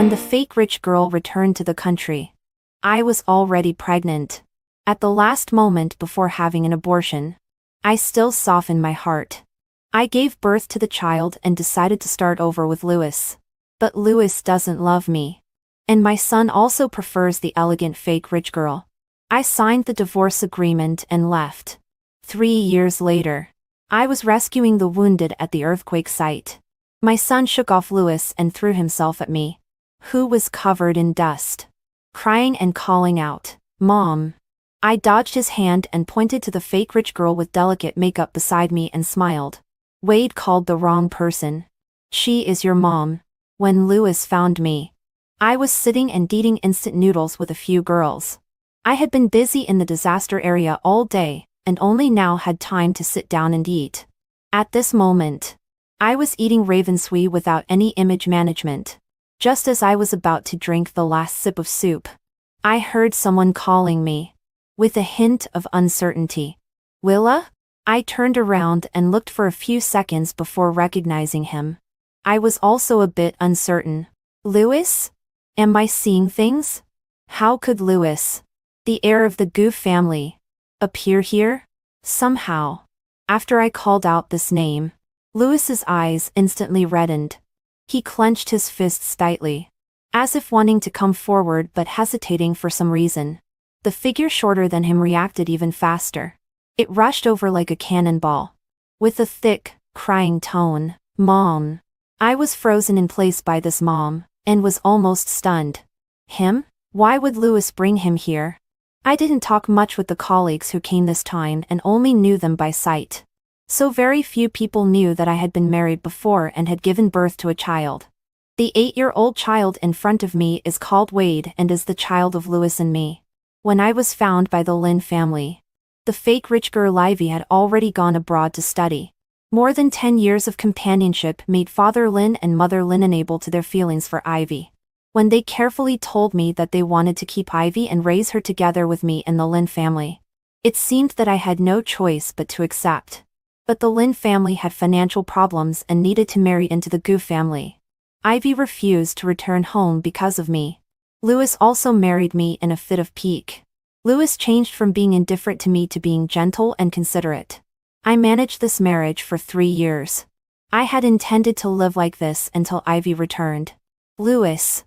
When the fake rich girl returned to the country, I was already pregnant. At the last moment before having an abortion, I still softened my heart. I gave birth to the child and decided to start over with Louis. But Louis doesn't love me. And my son also prefers the elegant fake rich girl. I signed the divorce agreement and left. 3 years later, I was rescuing the wounded at the earthquake site. My son shook off Louis and threw himself at me, who was covered in dust, crying and calling out, "Mom." I dodged his hand and pointed to the fake rich girl with delicate makeup beside me and smiled. "Wade called the wrong person. She is your mom." When Louis found me, I was sitting and eating instant noodles with a few girls. I had been busy in the disaster area all day, and only now had time to sit down and eat. At this moment, I was eating ravenswee without any image management. Just as I was about to drink the last sip of soup, I heard someone calling me, with a hint of uncertainty. "Willa?" I turned around and looked for a few seconds before recognizing him. I was also a bit uncertain. "Louis? Am I seeing things? How could Louis, the heir of the Goof family, appear here?" Somehow, after I called out this name, Louis's eyes instantly reddened. He clenched his fists tightly, as if wanting to come forward but hesitating for some reason. The figure shorter than him reacted even faster. It rushed over like a cannonball. With a thick, crying tone, "Mom." I was frozen in place by this mom, and was almost stunned. Him? Why would Louis bring him here? I didn't talk much with the colleagues who came this time and only knew them by sight. So very few people knew that I had been married before and had given birth to a child. The 8-year-old child in front of me is called Wade and is the child of Louis and me. When I was found by the Lin family, the fake rich girl Ivy had already gone abroad to study. More than 10 years of companionship made Father Lin and Mother Lin unable to their feelings for Ivy. When they carefully told me that they wanted to keep Ivy and raise her together with me and the Lin family, it seemed that I had no choice but to accept. But the Lin family had financial problems and needed to marry into the Goof family. Ivy refused to return home because of me. Louis also married me in a fit of pique. Louis changed from being indifferent to me to being gentle and considerate. I managed this marriage for 3 years. I had intended to live like this until Ivy returned. Louis,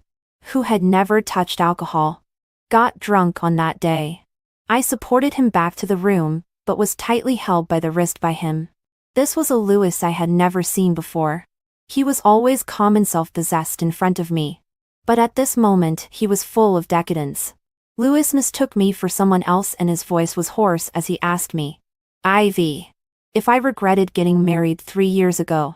who had never touched alcohol, got drunk on that day. I supported him back to the room, but was tightly held by the wrist by him. This was a Louis I had never seen before. He was always calm and self-possessed in front of me. But at this moment he was full of decadence. Louis mistook me for someone else and his voice was hoarse as he asked me, "Ivy, if I regretted getting married 3 years ago,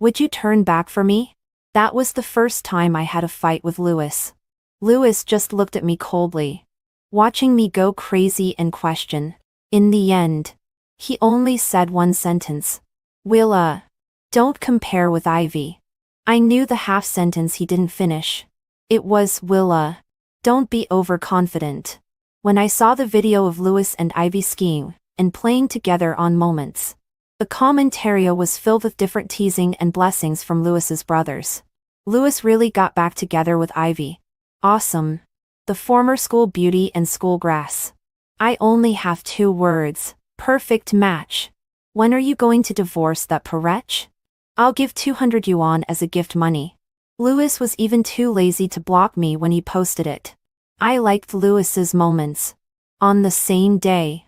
would you turn back for me?" That was the first time I had a fight with Louis. Louis just looked at me coldly, watching me go crazy and question. In the end, he only said one sentence. "Willa, don't compare with Ivy." I knew the half sentence he didn't finish. It was, "Willa, don't be overconfident." When I saw the video of Louis and Ivy skiing and playing together on Moments, the commentary was filled with different teasing and blessings from Louis's brothers. Louis really got back together with Ivy. Awesome. The former school beauty and school grass. I only have 2 words. Perfect match. When are you going to divorce that wretch? I'll give 200 yuan as a gift money. Louis was even too lazy to block me when he posted it. I liked Louis's moments. On the same day,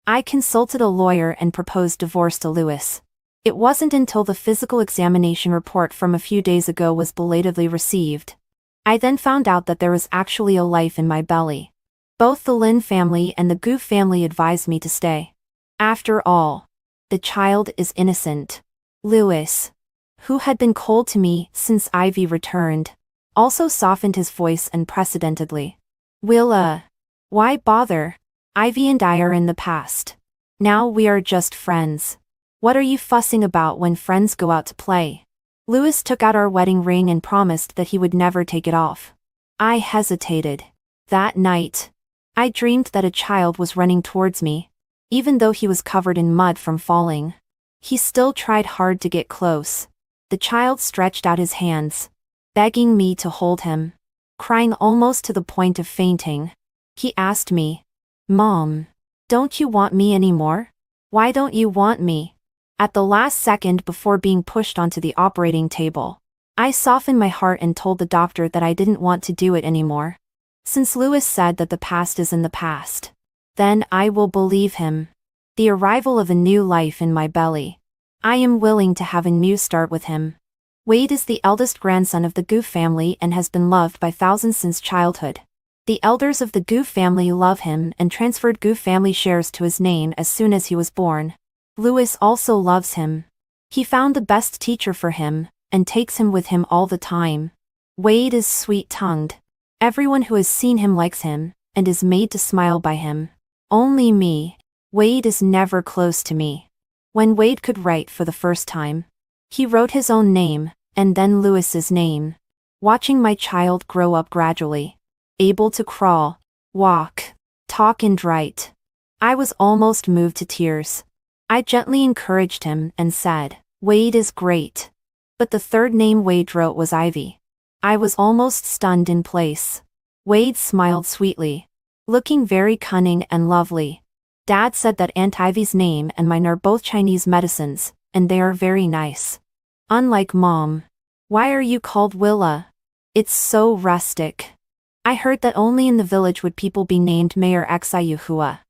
I consulted a lawyer and proposed divorce to Louis. It wasn't until the physical examination report from a few days ago was belatedly received. I then found out that there was actually a life in my belly. Both the Lin family and the Gu family advised me to stay. After all, the child is innocent. Louis, who had been cold to me since Ivy returned, also softened his voice unprecedentedly. "Willa, why bother? Ivy and I are in the past. Now we are just friends. What are you fussing about when friends go out to play?" Louis took out our wedding ring and promised that he would never take it off. I hesitated. That night, I dreamed that a child was running towards me. Even though he was covered in mud from falling, he still tried hard to get close. The child stretched out his hands, begging me to hold him. crying almost to the point of fainting. He asked me, "Mom, don't you want me anymore? Why don't you want me?" At the last second before being pushed onto the operating table, I softened my heart and told the doctor that I didn't want to do it anymore. Since Lewis said that the past is in the past, then I will believe him. The arrival of a new life in my belly. I am willing to have a new start with him. Wade is the eldest grandson of the Goof family and has been loved by thousands since childhood. The elders of the Goof family love him and transferred Goof family shares to his name as soon as he was born. Lewis also loves him. He found the best teacher for him, and takes him with him all the time. Wade is sweet-tongued. Everyone who has seen him likes him, and is made to smile by him. Only me. Wade is never close to me. When Wade could write for the first time, he wrote his own name, and then Lewis's name. Watching my child grow up gradually, able to crawl, walk, talk and write, I was almost moved to tears. I gently encouraged him and said, "Wade is great." But the third name Wade wrote was Ivy. I was almost stunned in place. Wade smiled sweetly, looking very cunning and lovely. Dad said that Aunt Ivy's name and mine are both Chinese medicines, and they are very nice. Unlike Mom. Why are you called Willa? It's so rustic. I heard that only in the village would people be named Mayor Xiyuhua.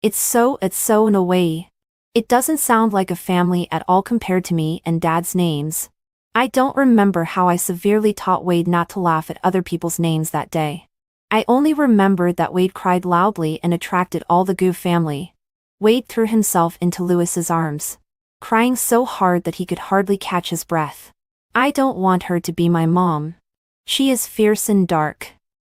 It's so in a way. It doesn't sound like a family at all compared to me and Dad's names. I don't remember how I severely taught Wade not to laugh at other people's names that day. I only remembered that Wade cried loudly and attracted all the Goof family. Wade threw himself into Lewis's arms, crying so hard that he could hardly catch his breath. I don't want her to be my mom. She is fierce and dark.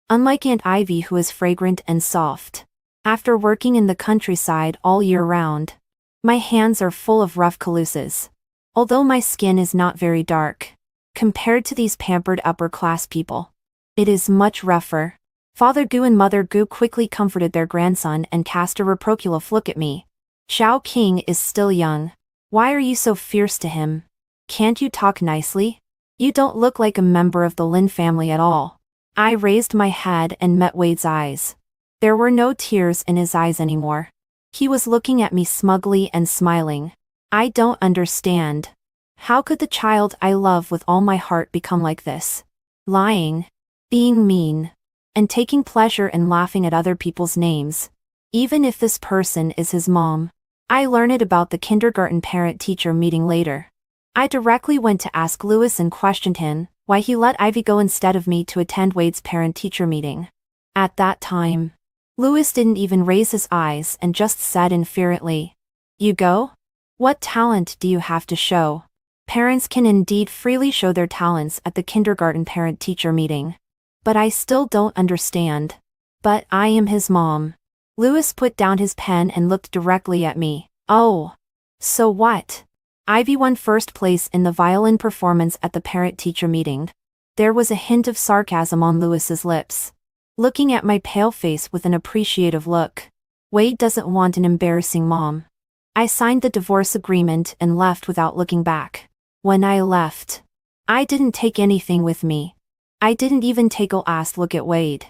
Unlike Aunt Ivy, who is fragrant and soft. After working in the countryside all year round, my hands are full of rough calluses. Although my skin is not very dark, compared to these pampered upper-class people, it is much rougher. Father Gu and Mother Gu quickly comforted their grandson and cast a reproachful look at me. Xiao King is still young. Why are you so fierce to him? Can't you talk nicely? You don't look like a member of the Lin family at all. I raised my head and met Wade's eyes. There were no tears in his eyes anymore. He was looking at me smugly and smiling. I don't understand. How could the child I love with all my heart become like this? Lying, being mean, and taking pleasure in laughing at other people's names. Even if this person is his mom. I learned about the kindergarten parent-teacher meeting later. I directly went to ask Lewis and questioned him why he let Ivy go instead of me to attend Wade's parent-teacher meeting. At that time, Lewis didn't even raise his eyes and just said infuriately, "You go? What talent do you have to show?" Parents can indeed freely show their talents at the kindergarten parent-teacher meeting. But I still don't understand. But I am his mom. Lewis put down his pen and looked directly at me. Oh. So what? Ivy won first place in the violin performance at the parent-teacher meeting. There was a hint of sarcasm on Lewis's lips. Looking at my pale face with an appreciative look. Wade doesn't want an embarrassing mom. I signed the divorce agreement and left without looking back. When I left, I didn't take anything with me. I didn't even take a last look at Wade.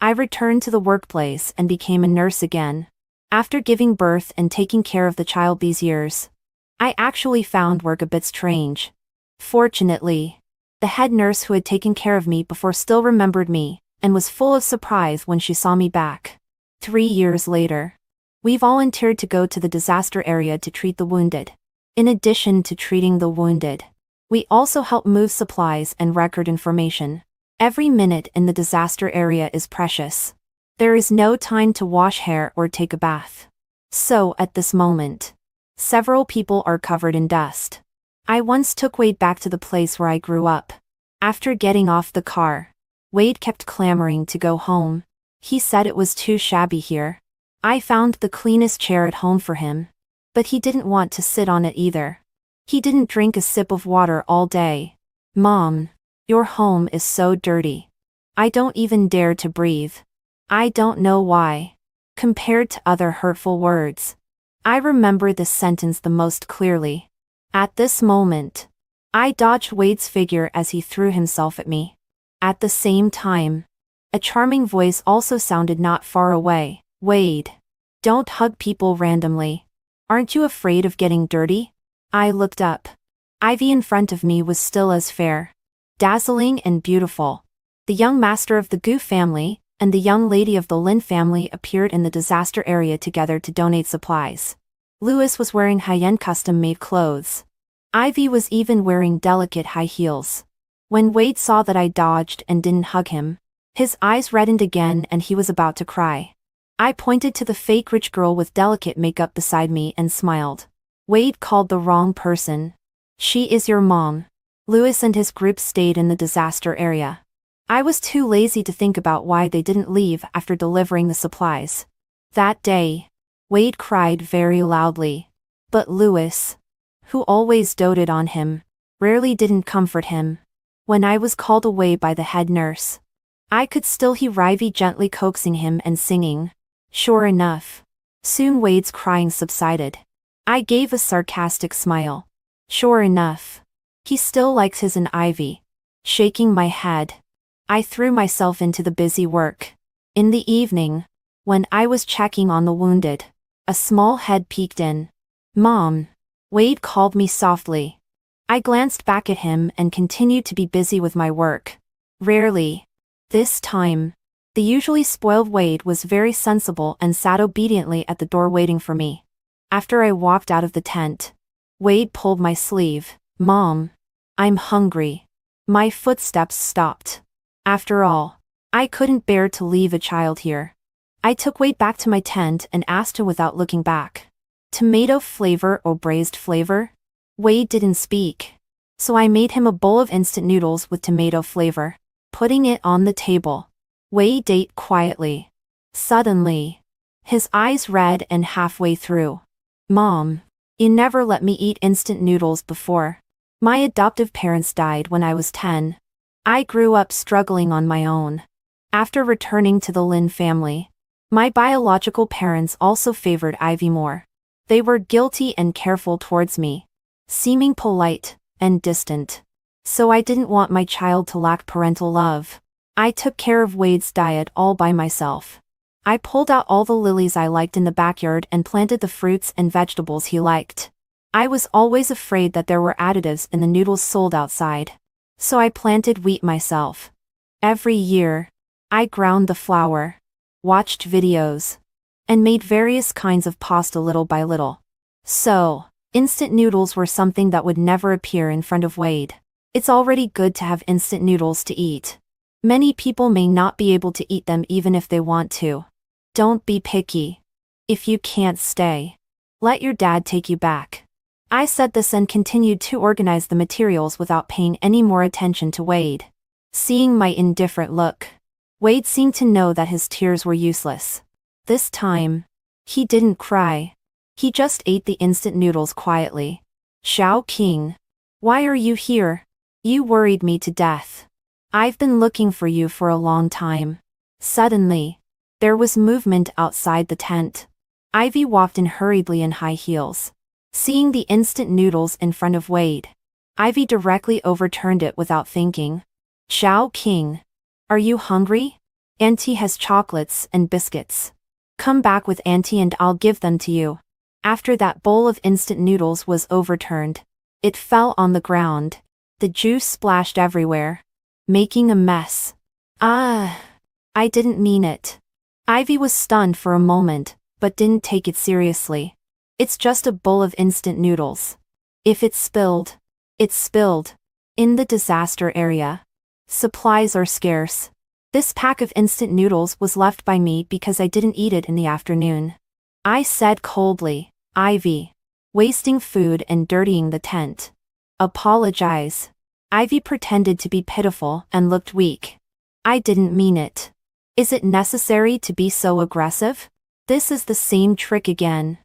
I returned to the workplace and became a nurse again. After giving birth and taking care of the child these years, I actually found work a bit strange. Fortunately, the head nurse who had taken care of me before still remembered me, and was full of surprise when she saw me back. 3 years later, we volunteered to go to the disaster area to treat the wounded. In addition to treating the wounded, we also help move supplies and record information. Every minute in the disaster area is precious. There is no time to wash hair or take a bath. So at this moment, several people are covered in dust. I once took Wade back to the place where I grew up. After getting off the car, Wade kept clamoring to go home. He said it was too shabby here. I found the cleanest chair at home for him. But he didn't want to sit on it either. He didn't drink a sip of water all day. "Mom, your home is so dirty. I don't even dare to breathe. I don't know why." Compared to other hurtful words, I remember this sentence the most clearly. At this moment, I dodged Wade's figure as he threw himself at me. At the same time, A charming voice also sounded not far away. Wade. Don't hug people randomly. Aren't you afraid of getting dirty? I looked up. Ivy in front of me was still as fair, dazzling and beautiful. The young master of the Gu family and the young lady of the Lin family appeared in the disaster area together to donate supplies. Louis was wearing high-end custom-made clothes. Ivy was even wearing delicate high heels. When Wade saw that I dodged and didn't hug him, his eyes reddened again and he was about to cry. I pointed to the fake rich girl with delicate makeup beside me and smiled. Wade called the wrong person. She is your mom. Louis and his group stayed in the disaster area. I was too lazy to think about why they didn't leave after delivering the supplies. That day, Wade cried very loudly. But Louis, who always doted on him, rarely didn't comfort him. When I was called away by the head nurse, I could still hear Ivy gently coaxing him and singing. Sure enough, soon Wade's crying subsided. I gave a sarcastic smile. Sure enough, he still likes his and Ivy. Shaking my head, I threw myself into the busy work. In the evening, when I was checking on the wounded, a small head peeked in. Mom. Wade called me softly. I glanced back at him and continued to be busy with my work. Rarely. This time, the usually spoiled Wade was very sensible and sat obediently at the door waiting for me. After I walked out of the tent, Wade pulled my sleeve. Mom. I'm hungry. My footsteps stopped. After all, I couldn't bear to leave a child here. I took Wade back to my tent and asked him without looking back. Tomato flavor or braised flavor? Wade didn't speak, so I made him a bowl of instant noodles with tomato flavor. Putting it on the table, Wade ate quietly. Suddenly, his eyes red and halfway through. Mom, you never let me eat instant noodles before. My adoptive parents died when I was 10. I grew up struggling on my own. After returning to the Lin family, my biological parents also favored Ivy more. They were guilty and careful towards me, seeming polite and distant. So I didn't want my child to lack parental love. I took care of Wade's diet all by myself. I pulled out all the lilies I liked in the backyard and planted the fruits and vegetables he liked. I was always afraid that there were additives in the noodles sold outside. So I planted wheat myself. Every year, I ground the flour, watched videos, and made various kinds of pasta little by little. So, instant noodles were something that would never appear in front of Wade. It's already good to have instant noodles to eat. Many people may not be able to eat them even if they want to. Don't be picky. If you can't stay, let your dad take you back. I said this and continued to organize the materials without paying any more attention to Wade. Seeing my indifferent look, Wade seemed to know that his tears were useless. This time, he didn't cry. He just ate the instant noodles quietly. Xiao King, why are you here? You worried me to death. I've been looking for you for a long time. Suddenly, there was movement outside the tent. Ivy walked in hurriedly in high heels. Seeing the instant noodles in front of Wade, Ivy directly overturned it without thinking. Xiao King, are you hungry? Auntie has chocolates and biscuits. Come back with Auntie and I'll give them to you. After that bowl of instant noodles was overturned, it fell on the ground. The juice splashed everywhere, making a mess. I didn't mean it. Ivy was stunned for a moment, but didn't take it seriously. It's just a bowl of instant noodles. If it spilled, it spilled. In the disaster area, supplies are scarce. This pack of instant noodles was left by me because I didn't eat it in the afternoon. I said coldly, Ivy, wasting food and dirtying the tent. Apologize. Ivy pretended to be pitiful and looked weak. I didn't mean it. Is it necessary to be so aggressive? This is the same trick again.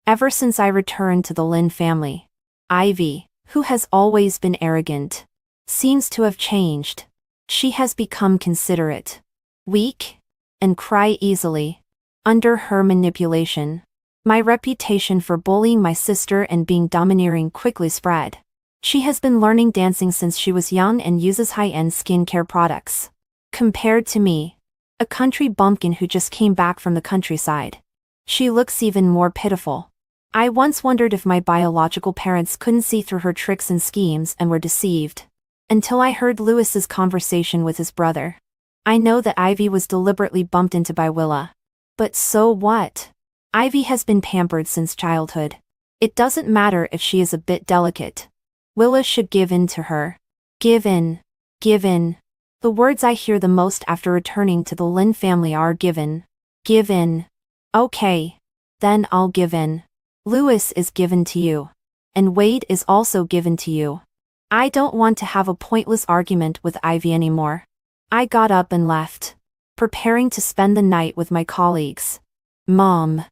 Ever since I returned to the Lin family, Ivy, who has always been arrogant, seems to have changed. She has become considerate, weak, and cry easily. Under her manipulation, my reputation for bullying my sister and being domineering quickly spread. She has been learning dancing since she was young and uses high-end skincare products. Compared to me, A country bumpkin who just came back from the countryside. She looks even more pitiful. I once wondered if my biological parents couldn't see through her tricks and schemes and were deceived. Until I heard Lewis's conversation with his brother. I know that Ivy was deliberately bumped into by Willa. But so what? Ivy has been pampered since childhood. It doesn't matter if she is a bit delicate. Willa should give in to her. Give in. Give in. The words I hear the most after returning to the Lynn family are give in. Give in. Okay. Then I'll give in. Lewis is given to you. And Wade is also given to you. I don't want to have a pointless argument with Ivy anymore. I got up and left, preparing to spend the night with my colleagues. Mom.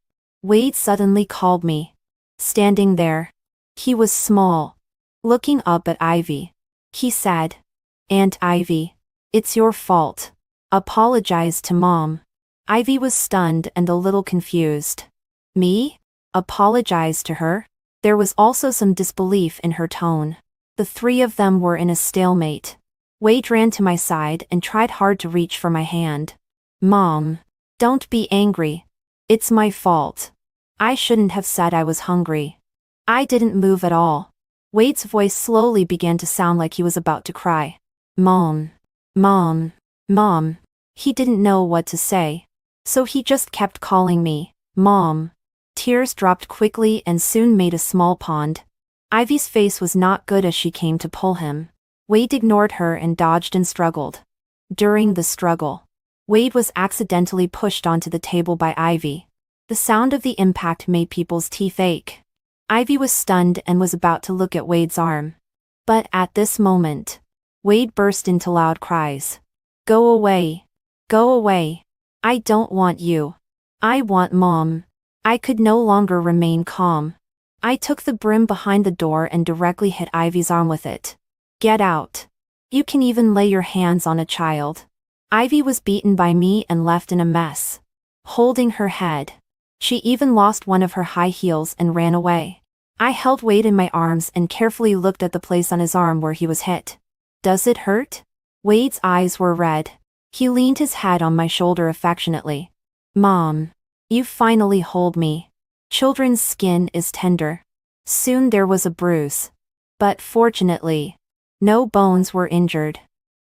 Wade suddenly called me. Standing there. He was small. Looking up at Ivy. He said, "Aunt Ivy, it's your fault. Apologize to Mom." Ivy was stunned and a little confused. Me? Apologize to her? There was also some disbelief in her tone. The three of them were in a stalemate. Wade ran to my side and tried hard to reach for my hand. Mom. Don't be angry. It's my fault. I shouldn't have said I was hungry. I didn't move at all. Wade's voice slowly began to sound like he was about to cry. Mom. Mom. Mom. He didn't know what to say. So he just kept calling me, Mom. Tears dropped quickly and soon made a small pond. Ivy's face was not good as she came to pull him. Wade ignored her and dodged and struggled. During the struggle, Wade was accidentally pushed onto the table by Ivy. The sound of the impact made people's teeth ache. Ivy was stunned and was about to look at Wade's arm. But at this moment, Wade burst into loud cries. Go away. Go away. I don't want you. I want Mom. I could no longer remain calm. I took the broom behind the door and directly hit Ivy's arm with it. Get out. You can even lay your hands on a child. Ivy was beaten by me and left in a mess. Holding her head. She even lost one of her high heels and ran away. I held Wade in my arms and carefully looked at the place on his arm where he was hit. Does it hurt? Wade's eyes were red. He leaned his head on my shoulder affectionately. Mom. You finally hold me. Children's skin is tender. Soon there was a bruise. But fortunately, no bones were injured.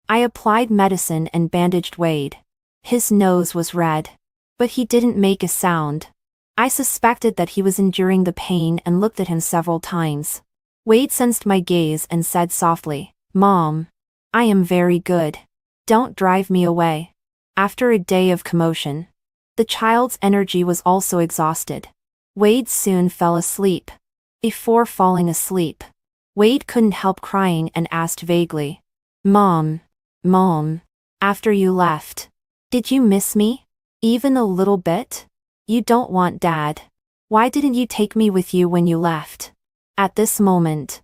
I applied medicine and bandaged Wade. His nose was red. But he didn't make a sound. I suspected that he was enduring the pain and looked at him several times. Wade sensed my gaze and said softly, Mom. I am very good. Don't drive me away. After a day of commotion, the child's energy was also exhausted. Wade soon fell asleep. Before falling asleep, Wade couldn't help crying and asked vaguely, Mom. Mom. After you left, did you miss me? Even a little bit? You don't want Dad. Why didn't you take me with you when you left? At this moment,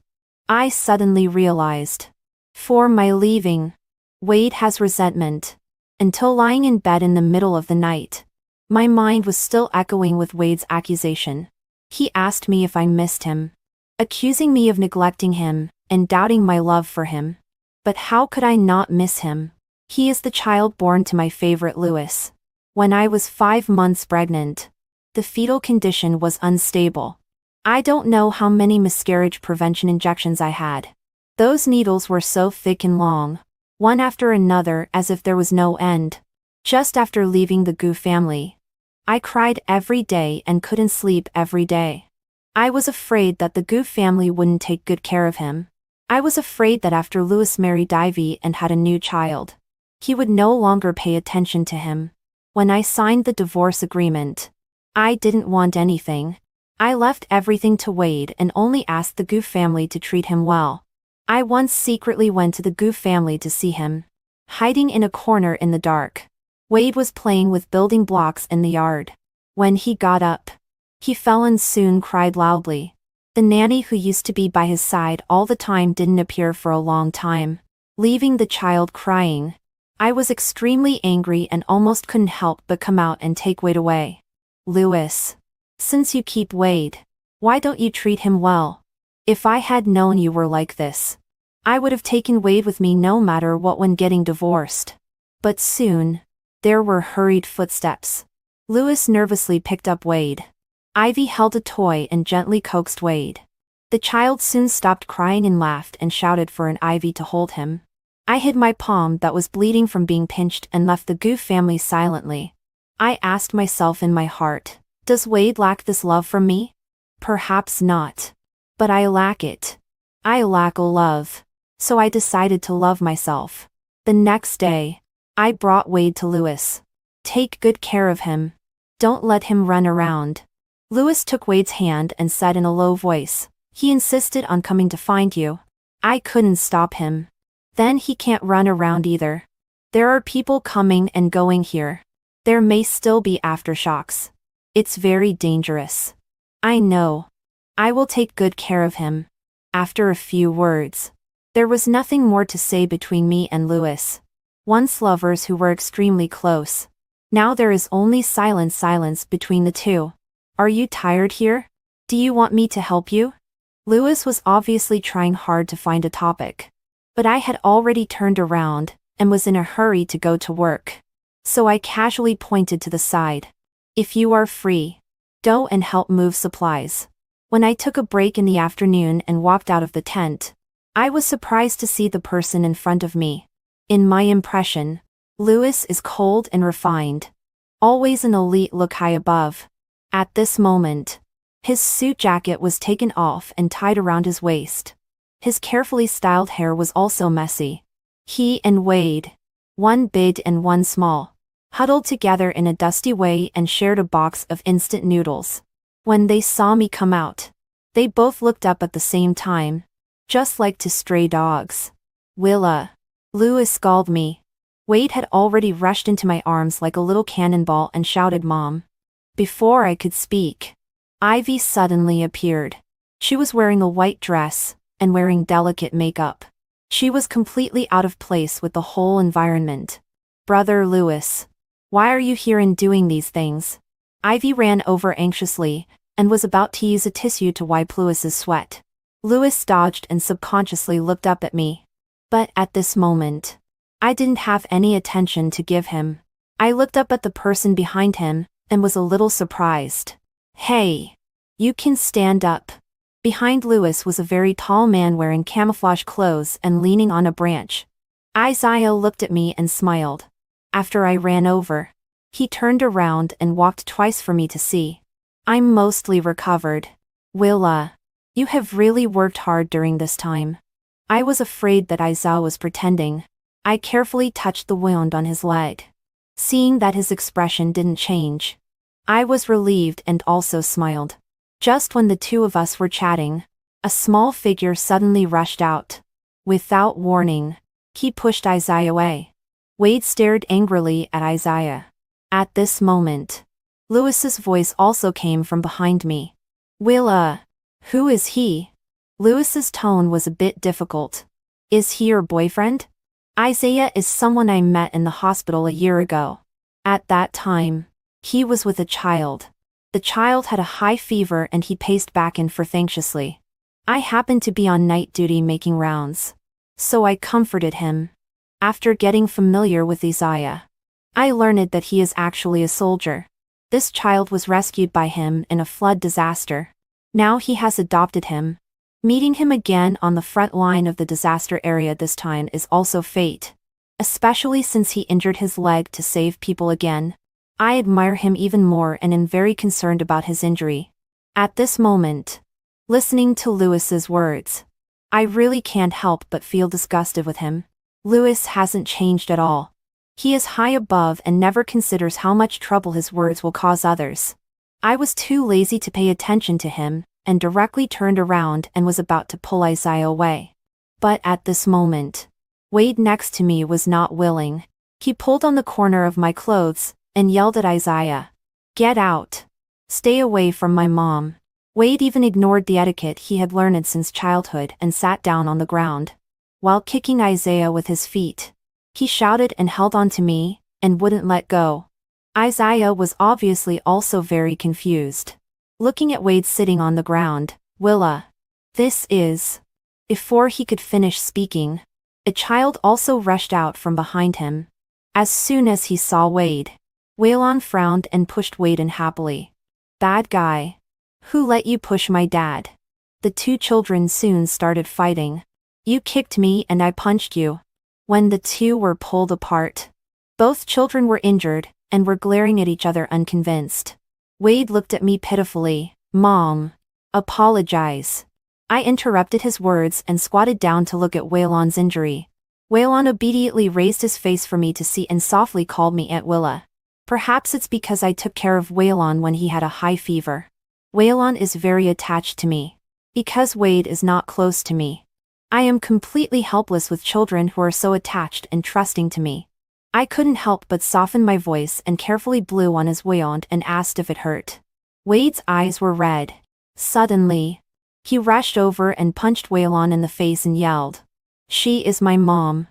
I suddenly realized. For my leaving, Wade has resentment. Until lying in bed in the middle of the night, my mind was still echoing with Wade's accusation. He asked me if I missed him, accusing me of neglecting him and doubting my love for him. But how could I not miss him? He is the child born to my favorite Lewis. When I was 5 months pregnant, the fetal condition was unstable. I don't know how many miscarriage prevention injections I had. Those needles were so thick and long, one after another as if there was no end. Just after leaving the Gu family, I cried every day and couldn't sleep every day. I was afraid that the Gu family wouldn't take good care of him. I was afraid that after Lewis married Ivy and had a new child, he would no longer pay attention to him. When I signed the divorce agreement, I didn't want anything. I left everything to Wade and only asked the Gu family to treat him well. I once secretly went to the Gu family to see him. Hiding in a corner in the dark, Wade was playing with building blocks in the yard. When he got up, he fell and soon cried loudly. The nanny who used to be by his side all the time didn't appear for a long time, leaving the child crying. I was extremely angry and almost couldn't help but come out and take Wade away. Lewis. Since you keep Wade, why don't you treat him well? If I had known you were like this, I would have taken Wade with me no matter what when getting divorced. But soon, There were hurried footsteps. Lewis nervously picked up Wade. Ivy held a toy and gently coaxed Wade. The child soon stopped crying and laughed and shouted for an Ivy to hold him. I hid my palm that was bleeding from being pinched and left the Goof family silently. I asked myself in my heart, does Wade lack this love from me? Perhaps not. But I lack it. I lack a love. So I decided to love myself. The next day, I brought Wade to Lewis. Take good care of him. Don't let him run around. Lewis took Wade's hand and said in a low voice, he insisted on coming to find you. I couldn't stop him. Then he can't run around either. There are people coming and going here. There may still be aftershocks. It's very dangerous. I know. I will take good care of him. After a few words, there was nothing more to say between me and Lewis. Once lovers who were extremely close. Now there is only silence between the two. Are you tired here? Do you want me to help you? Lewis was obviously trying hard to find a topic. But I had already turned around and was in a hurry to go to work. So I casually pointed to the side. If you are free, go and help move supplies. When I took a break in the afternoon and walked out of the tent, I was surprised to see the person in front of me. In my impression, Lewis is cold and refined. Always an elite look high above. At this moment, his suit jacket was taken off and tied around his waist. His carefully styled hair was also messy. He and Wade, one big and one small, huddled together in a dusty way and shared a box of instant noodles. When they saw me come out, they both looked up at the same time, just like two stray dogs. Willa. Lewis called me. Wade had already rushed into my arms like a little cannonball and shouted Mom. Before I could speak, Ivy suddenly appeared. She was wearing a white dress and wearing delicate makeup. She was completely out of place with the whole environment. Brother Lewis, why are you here and doing these things? Ivy ran over anxiously and was about to use a tissue to wipe Lewis's sweat. Lewis dodged and subconsciously looked up at me. But at this moment, I didn't have any attention to give him. I looked up at the person behind him and was a little surprised. Hey, you can stand up. Behind Lewis was a very tall man wearing camouflage clothes and leaning on a branch. Isaiah looked at me and smiled. After I ran over, he turned around and walked twice for me to see. I'm mostly recovered. Willa, you have really worked hard during this time. I was afraid that Isaiah was pretending. I carefully touched the wound on his leg. Seeing that his expression didn't change, I was relieved and also smiled. Just when the two of us were chatting, a small figure suddenly rushed out. Without warning, he pushed Isaiah away. Wade stared angrily at Isaiah. At this moment, Lewis's voice also came from behind me. Willa, who is he? Lewis's tone was a bit difficult. Is he your boyfriend? Isaiah is someone I met in the hospital a year ago. At that time, he was with a child. The child had a high fever and he paced back and forth anxiously. I happened to be on night duty making rounds. So I comforted him. After getting familiar with Isaiah, I learned that he is actually a soldier. This child was rescued by him in a flood disaster. Now he has adopted him. Meeting him again on the front line of the disaster area this time is also fate. Especially since he injured his leg to save people again. I admire him even more and am very concerned about his injury. At this moment, listening to Lewis's words, I really can't help but feel disgusted with him. Lewis hasn't changed at all. He is high above and never considers how much trouble his words will cause others. I was too lazy to pay attention to him, and directly turned around and was about to pull Isaiah away. But at this moment, Wade next to me was not willing. He pulled on the corner of my clothes and yelled at Isaiah. Get out. Stay away from my mom. Wade even ignored the etiquette he had learned since childhood and sat down on the ground. While kicking Isaiah with his feet, he shouted and held on to me, and wouldn't let go. Isaiah was obviously also very confused. Looking at Wade sitting on the ground, Willa. This is. Before he could finish speaking, a child also rushed out from behind him. As soon as he saw Wade, Waylon frowned and pushed Wade in happily. Bad guy. Who let you push my dad? The two children soon started fighting. You kicked me and I punched you. When the two were pulled apart, both children were injured and were glaring at each other unconvinced. Wade looked at me pitifully. Mom. Apologize. I interrupted his words and squatted down to look at Waylon's injury. Waylon obediently raised his face for me to see and softly called me Aunt Willa. Perhaps it's because I took care of Waylon when he had a high fever. Waylon is very attached to me. Because Wade is not close to me, I am completely helpless with children who are so attached and trusting to me. I couldn't help but soften my voice and carefully blew on his wound and asked if it hurt. Wade's eyes were red. Suddenly, he rushed over and punched Waylon in the face and yelled, "She is my mom."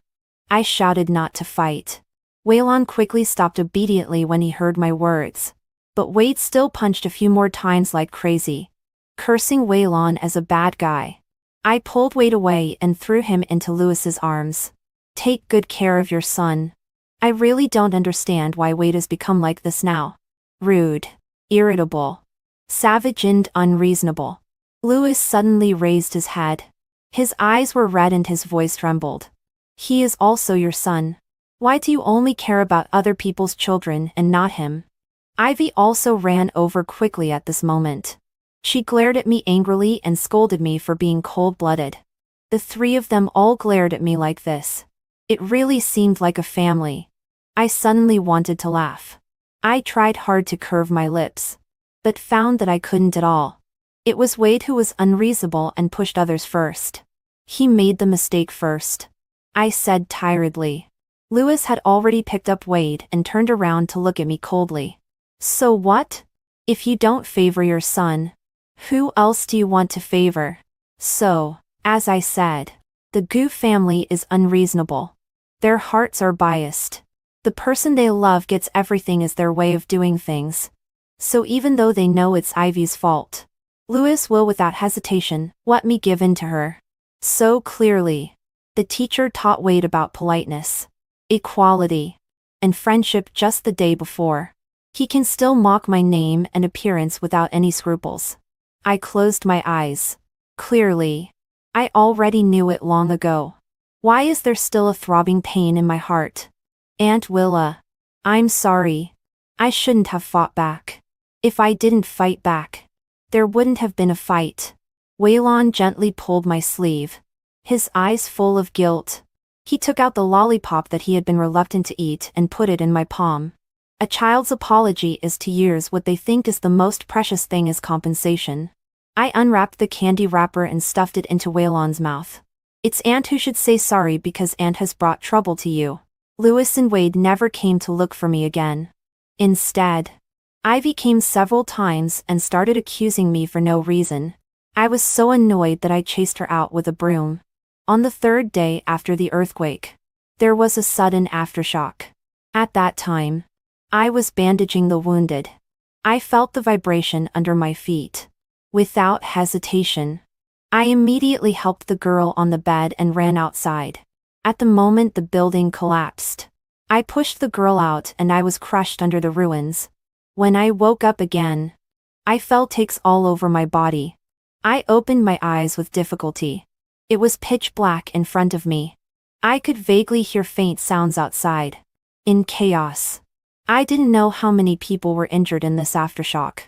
I shouted not to fight. Waylon quickly stopped obediently when he heard my words. But Wade still punched a few more times like crazy, cursing Waylon as a bad guy. I pulled Wade away and threw him into Lewis's arms. Take good care of your son. I really don't understand why Wade has become like this now. Rude, irritable, savage and unreasonable. Lewis suddenly raised his head. His eyes were red and his voice trembled. He is also your son. Why do you only care about other people's children and not him? Ivy also ran over quickly at this moment. She glared at me angrily and scolded me for being cold-blooded. The three of them all glared at me like this. It really seemed like a family. I suddenly wanted to laugh. I tried hard to curve my lips, but found that I couldn't at all. It was Wade who was unreasonable and pushed others first. He made the mistake first, I said tiredly. Lewis had already picked up Wade and turned around to look at me coldly. So what? If you don't favor your son, who else do you want to favor? So, as I said, the Gu family is unreasonable. Their hearts are biased. The person they love gets everything as their way of doing things. So even though they know it's Ivy's fault, Lewis will without hesitation let me give in to her. So clearly, the teacher taught Wade about politeness, equality, and friendship just the day before. He can still mock my name and appearance without any scruples. I closed my eyes. Clearly, I already knew it long ago. Why is there still a throbbing pain in my heart? Aunt Willa, I'm sorry. I shouldn't have fought back. If I didn't fight back, there wouldn't have been a fight. Waylon gently pulled my sleeve, his eyes full of guilt. He took out the lollipop that he had been reluctant to eat and put it in my palm. A child's apology is to years what they think is the most precious thing as compensation. I unwrapped the candy wrapper and stuffed it into Waylon's mouth. It's Aunt who should say sorry because Aunt has brought trouble to you. Lewis and Wade never came to look for me again. Instead, Ivy came several times and started accusing me for no reason. I was so annoyed that I chased her out with a broom. On the third day after the earthquake, there was a sudden aftershock. At that time, I was bandaging the wounded. I felt the vibration under my feet. Without hesitation, I immediately helped the girl on the bed and ran outside. At the moment the building collapsed, I pushed the girl out and I was crushed under the ruins. When I woke up again, I felt aches all over my body. I opened my eyes with difficulty. It was pitch black in front of me. I could vaguely hear faint sounds outside. In chaos, I didn't know how many people were injured in this aftershock.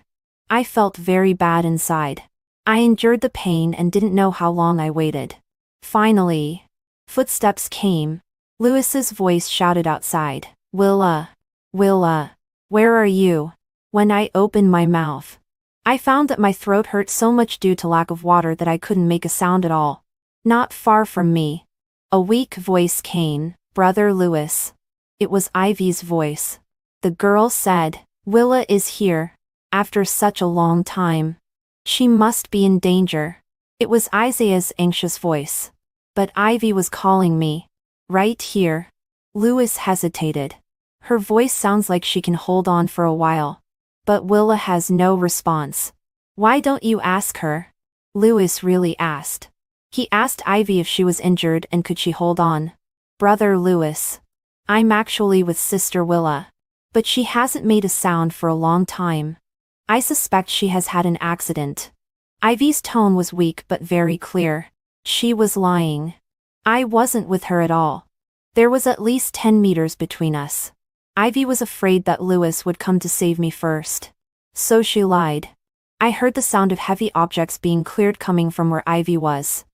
I felt very bad inside. I endured the pain and didn't know how long I waited. Finally, footsteps came. Lewis's voice shouted outside, Willa, Willa, where are you? When I opened my mouth, I found that my throat hurt so much due to lack of water that I couldn't make a sound at all. Not far from me, a weak voice came, Brother Lewis. It was Ivy's voice. The girl said, Willa is here. After such a long time. She must be in danger. It was Isaiah's anxious voice. But Ivy was calling me. Right here. Lewis hesitated. Her voice sounds like she can hold on for a while. But Willa has no response. Why don't you ask her? Lewis really asked. He asked Ivy if she was injured and could she hold on. Brother Lewis. I'm actually with Sister Willa. But she hasn't made a sound for a long time. I suspect she has had an accident. Ivy's tone was weak but very clear. She was lying. I wasn't with her at all. There was at least 10 meters between us. Ivy was afraid that Lewis would come to save me first. So she lied. I heard the sound of heavy objects being cleared coming from where Ivy was.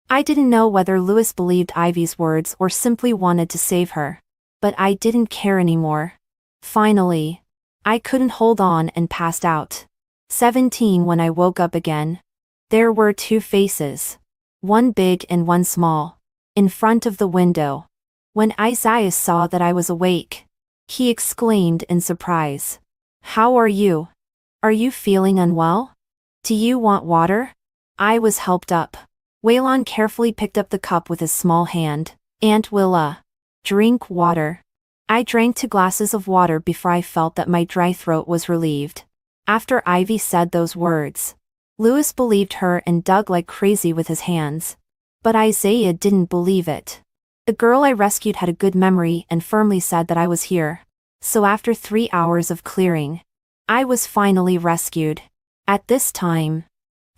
I didn't know whether Lewis believed Ivy's words or simply wanted to save her. But I didn't care anymore. Finally, I couldn't hold on and passed out. 17 when I woke up again. There were two faces. One big and one small. In front of the window. When Isaiah saw that I was awake, he exclaimed in surprise. How are you? Are you feeling unwell? Do you want water? I was helped up. Waylon carefully picked up the cup with his small hand. Aunt Willa. Drink water. I drank 2 glasses of water before I felt that my dry throat was relieved. After Ivy said those words, Lewis believed her and dug like crazy with his hands. But Isaiah didn't believe it. The girl I rescued had a good memory and firmly said that I was here. So after 3 hours of clearing, I was finally rescued. At this time,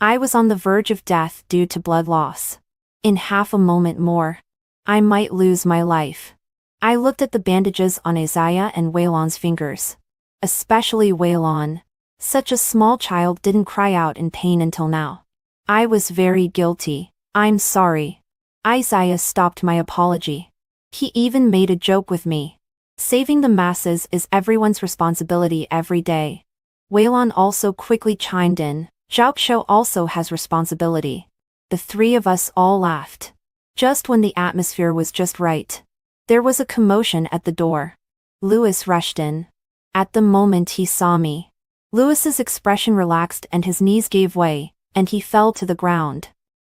I was on the verge of death due to blood loss. In half a moment more, I might lose my life. I looked at the bandages on Isaiah and Waylon's fingers. Especially Waylon. Such a small child didn't cry out in pain until now. I was very guilty. I'm sorry. Isaiah stopped my apology. He even made a joke with me. Saving the masses is everyone's responsibility every day. Waylon also quickly chimed in. Xiaoxiao also has responsibility. The 3 of us all laughed. Just when the atmosphere was just right, there was a commotion at the door. Lewis rushed in. At the moment he saw me, Lewis's expression relaxed and his knees gave way, and he fell to the ground.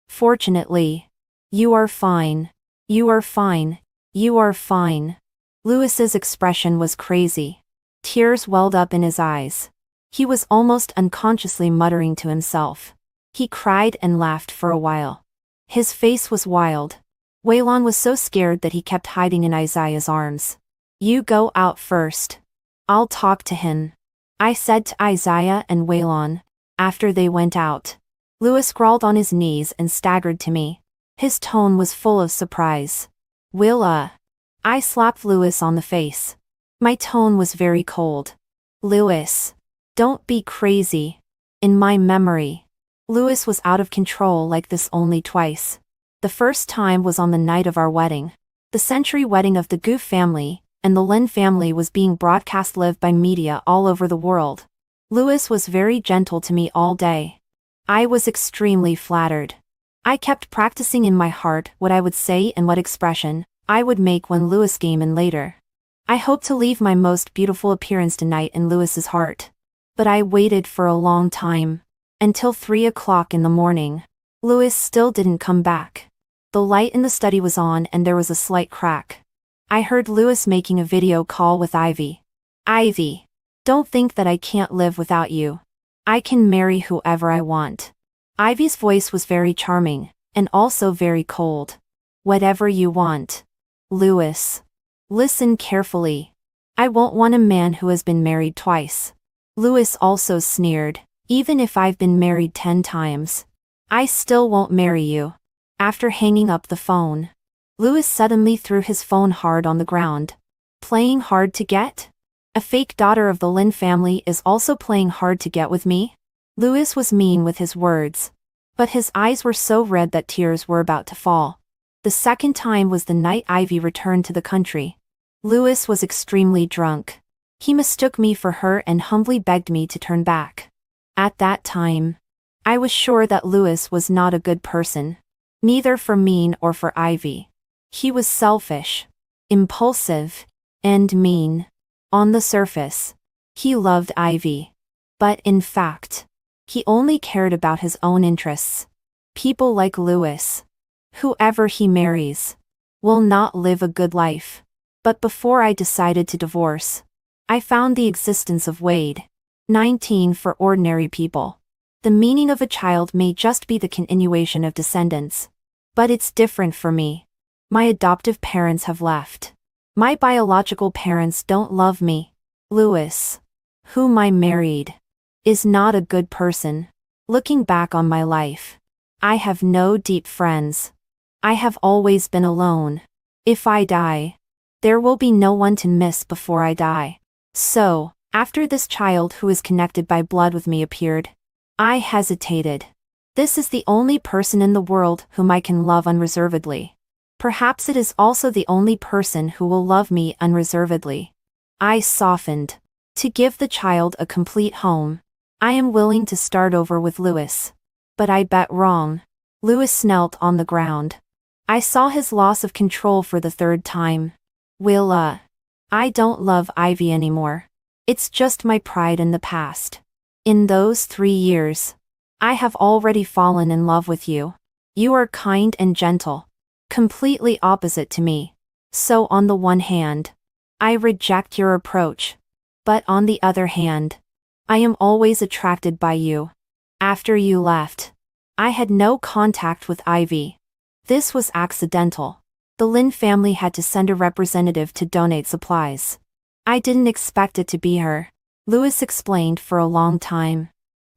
Fortunately. You are fine. You are fine. You are fine. Lewis's expression was crazy. Tears welled up in his eyes. He was almost unconsciously muttering to himself. He cried and laughed for a while. His face was wild. Waylon was so scared that he kept hiding in Isaiah's arms. You go out first. I'll talk to him, I said to Isaiah and Waylon. After they went out, Lewis crawled on his knees and staggered to me. His tone was full of surprise. Willa. I slapped Lewis on the face. My tone was very cold. Lewis. Don't be crazy. In my memory, Lewis was out of control like this only twice. The first time was on the night of our wedding. The century wedding of the Goof family, and the Lin family was being broadcast live by media all over the world. Lewis was very gentle to me all day. I was extremely flattered. I kept practicing in my heart what I would say and what expression I would make when Lewis came in later. I hoped to leave my most beautiful appearance tonight in Lewis's heart. But I waited for a long time. Until 3 o'clock in the morning. Lewis still didn't come back. The light in the study was on and there was a slight crack. I heard Lewis making a video call with Ivy. Ivy. Don't think that I can't live without you. I can marry whoever I want. Ivy's voice was very charming, and also very cold. Whatever you want. Lewis. Listen carefully. I won't want a man who has been married twice. Lewis also sneered. Even if I've been married 10 times, I still won't marry you. After hanging up the phone, Lewis suddenly threw his phone hard on the ground. Playing hard to get? A fake daughter of the Lin family is also playing hard to get with me? Lewis was mean with his words. But his eyes were so red that tears were about to fall. The second time was the night Ivy returned to the country. Lewis was extremely drunk. He mistook me for her and humbly begged me to turn back. At that time, I was sure that Lewis was not a good person. Neither for me or for Ivy. He was selfish, impulsive, and mean. On the surface, he loved Ivy. But in fact, he only cared about his own interests. People like Lewis, whoever he marries, will not live a good life. But before I decided to divorce, I found the existence of Wade. 19 for ordinary people. The meaning of a child may just be the continuation of descendants. But it's different for me. My adoptive parents have left. My biological parents don't love me. Louis, whom I married, is not a good person. Looking back on my life, I have no deep friends. I have always been alone. If I die, there will be no one to miss before I die. So, after this child who is connected by blood with me appeared, I hesitated. This is the only person in the world whom I can love unreservedly. Perhaps it is also the only person who will love me unreservedly. I softened. To give the child a complete home, I am willing to start over with Louis. But I bet wrong. Louis knelt on the ground. I saw his loss of control for the third time. Willa, I don't love Ivy anymore. It's just my pride in the past. In those 3 years, I have already fallen in love with you. You are kind and gentle. Completely opposite to me. So on the one hand, I reject your approach. But on the other hand, I am always attracted by you. After you left, I had no contact with Ivy. This was accidental. The Lin family had to send a representative to donate supplies. I didn't expect it to be her, Louis explained for a long time.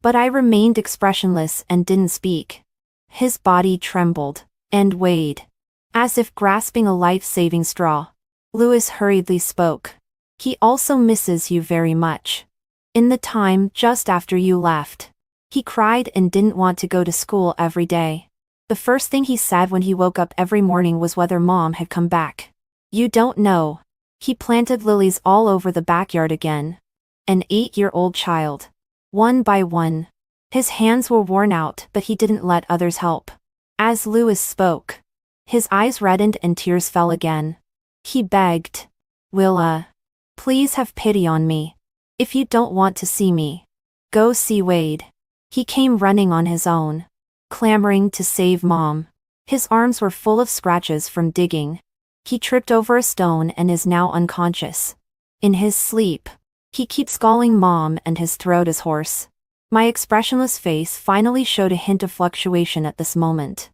But I remained expressionless and didn't speak. His body trembled, and weighed, as if grasping a life-saving straw. Louis hurriedly spoke. He also misses you very much. In the time just after you left, he cried and didn't want to go to school every day. The first thing he said when he woke up every morning was whether Mom had come back. You don't know. He planted lilies all over the backyard again. An 8-year-old child. One by one. His hands were worn out, but he didn't let others help. As Louis spoke, his eyes reddened and tears fell again. He begged, Willa, please have pity on me. If you don't want to see me, go see Wade. He came running on his own, clamoring to save Mom. His arms were full of scratches from digging. He tripped over a stone and is now unconscious. In his sleep, he keeps calling Mom and his throat is hoarse. My expressionless face finally showed a hint of fluctuation at this moment.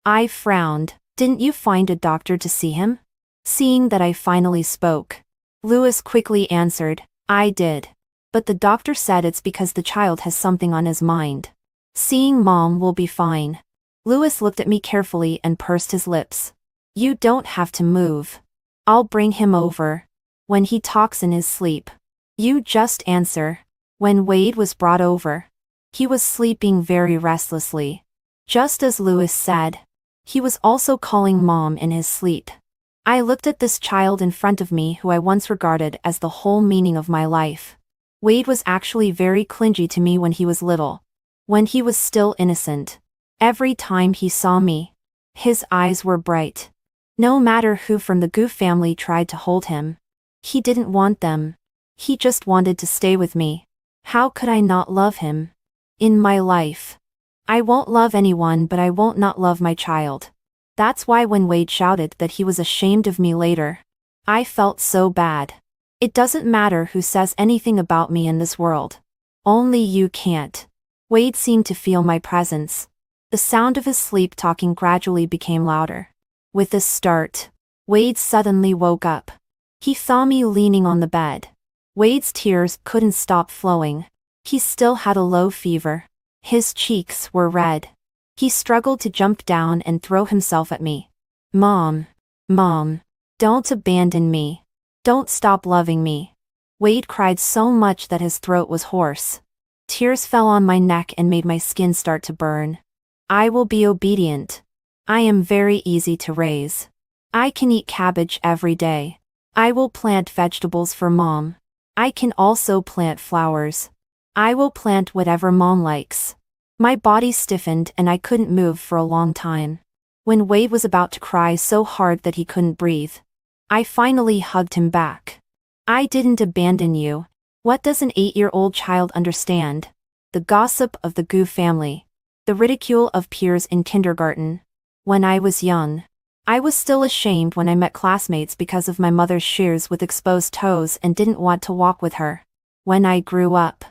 I frowned. Didn't you find a doctor to see him? Seeing that I finally spoke, Louis quickly answered, I did. But the doctor said it's because the child has something on his mind. Seeing Mom will be fine. Louis looked at me carefully and pursed his lips. You don't have to move. I'll bring him over. When he talks in his sleep, you just answer. When Wade was brought over, he was sleeping very restlessly. Just as Louis said, he was also calling Mom in his sleep. I looked at this child in front of me who I once regarded as the whole meaning of my life. Wade was actually very clingy to me when he was little. When he was still innocent. Every time he saw me, his eyes were bright. No matter who from the Goof family tried to hold him, he didn't want them. He just wanted to stay with me. How could I not love him? In my life, I won't love anyone, but I won't not love my child. That's why when Wade shouted that he was ashamed of me later, I felt so bad. It doesn't matter who says anything about me in this world. Only you can't. Wade seemed to feel my presence. The sound of his sleep talking gradually became louder. With a start, Wade suddenly woke up. He saw me leaning on the bed. Wade's tears couldn't stop flowing. He still had a low fever. His cheeks were red. He struggled to jump down and throw himself at me. Mom, don't abandon me. Don't stop loving me. Wade cried so much that his throat was hoarse. Tears fell on my neck and made my skin start to burn. I will be obedient. I am very easy to raise. I can eat cabbage every day. I will plant vegetables for Mom. I can also plant flowers. I will plant whatever Mom likes. My body stiffened and I couldn't move for a long time. When Wade was about to cry so hard that he couldn't breathe, I finally hugged him back. I didn't abandon you. What does an 8-year-old child understand? The gossip of the Goof family. The ridicule of peers in kindergarten. When I was young, I was still ashamed when I met classmates because of my mother's shoes with exposed toes and didn't want to walk with her. When I grew up,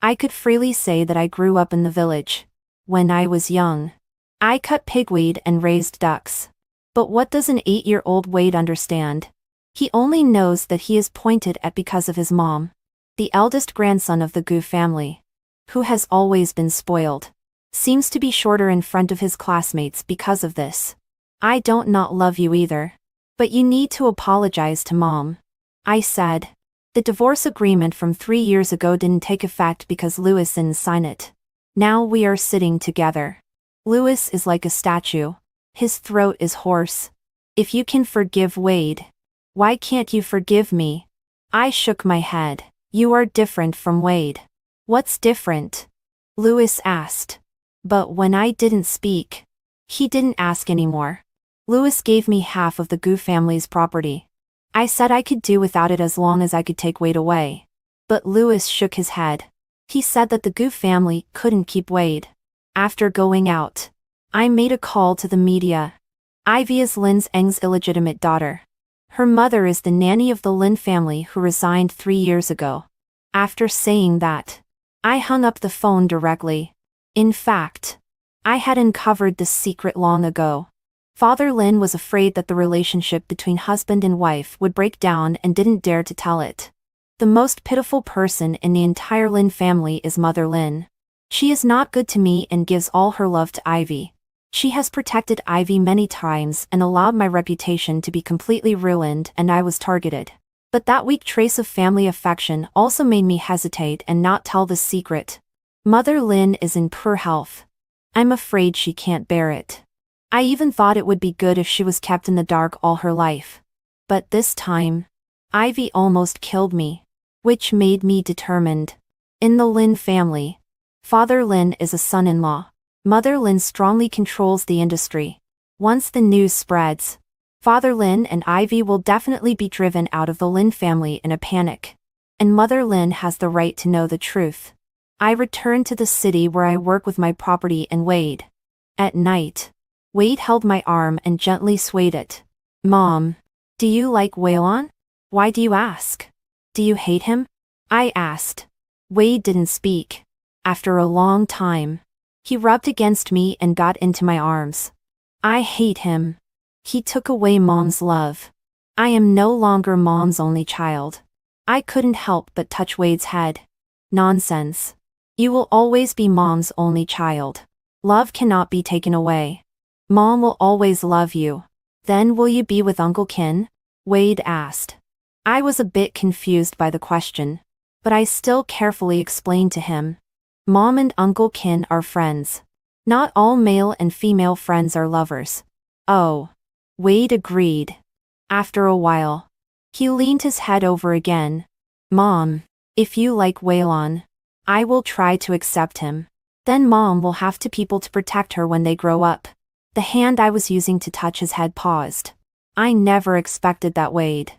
I could freely say that I grew up in the village. When I was young, I cut pigweed and raised ducks. But what does an 8-year-old Wade understand? He only knows that he is pointed at because of his mom. The eldest grandson of the Gu family, who has always been spoiled, seems to be shorter in front of his classmates because of this. I don't not love you either. But you need to apologize to mom, I said. The divorce agreement from 3 years ago didn't take effect because Louis didn't sign it. Now we are sitting together. Louis is like a statue. His throat is hoarse. If you can forgive Wade, why can't you forgive me? I shook my head. You are different from Wade. What's different? Louis asked. But when I didn't speak, he didn't ask anymore. Louis gave me half of the Gu family's property. I said I could do without it as long as I could take Wade away. But Louis shook his head. He said that the Gu family couldn't keep Wade. After going out, I made a call to the media. Ivy is Lin Eng's illegitimate daughter. Her mother is the nanny of the Lin family who resigned 3 years ago. After saying that, I hung up the phone directly. In fact, I had uncovered this secret long ago. Father Lin was afraid that the relationship between husband and wife would break down and didn't dare to tell it. The most pitiful person in the entire Lin family is Mother Lin. She is not good to me and gives all her love to Ivy. She has protected Ivy many times and allowed my reputation to be completely ruined, and I was targeted. But that weak trace of family affection also made me hesitate and not tell the secret. Mother Lin is in poor health. I'm afraid she can't bear it. I even thought it would be good if she was kept in the dark all her life. But this time, Ivy almost killed me, which made me determined. In the Lin family, Father Lin is a son-in-law. Mother Lin strongly controls the industry. Once the news spreads, Father Lin and Ivy will definitely be driven out of the Lin family in a panic. And Mother Lin has the right to know the truth. I returned to the city where I work with my property and Wade. At night, Wade held my arm and gently swayed it. Mom, do you like Waylon? Why do you ask? Do you hate him? I asked. Wade didn't speak. After a long time, he rubbed against me and got into my arms. I hate him. He took away Mom's love. I am no longer Mom's only child. I couldn't help but touch Wade's head. Nonsense. You will always be Mom's only child. Love cannot be taken away. Mom will always love you. Then will you be with Uncle Kin? Wade asked. I was a bit confused by the question, but I still carefully explained to him. Mom and Uncle Kin are friends. Not all male and female friends are lovers. Oh. Wade agreed. After a while, he leaned his head over again. Mom, if you like Waylon, I will try to accept him. Then Mom will have to people to protect her when they grow up. The hand I was using to touch his head paused. I never expected that Wade,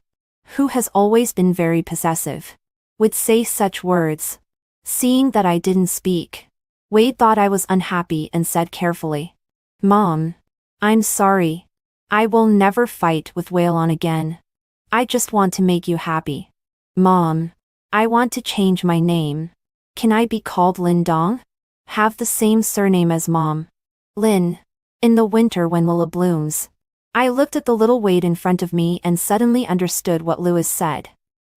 who has always been very possessive, would say such words. Seeing that I didn't speak, Wade thought I was unhappy and said carefully, Mom, I'm sorry. I will never fight with Waylon again. I just want to make you happy. Mom, I want to change my name. Can I be called Lin Dong? Have the same surname as Mom. Lin. In the winter when Lila blooms. I looked at the little Wade in front of me and suddenly understood what Louis said.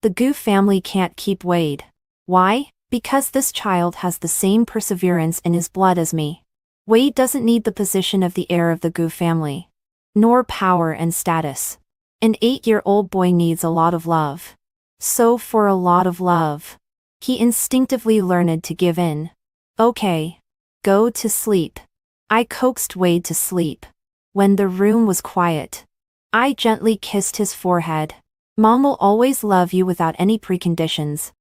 The Gu family can't keep Wade. Why? Because this child has the same perseverance in his blood as me. Wade doesn't need the position of the heir of the Gu family, nor power and status. An 8-year-old boy needs a lot of love. So for a lot of love, he instinctively learned to give in. Okay. Go to sleep. I coaxed Wade to sleep. When the room was quiet, I gently kissed his forehead. Mom will always love you without any preconditions.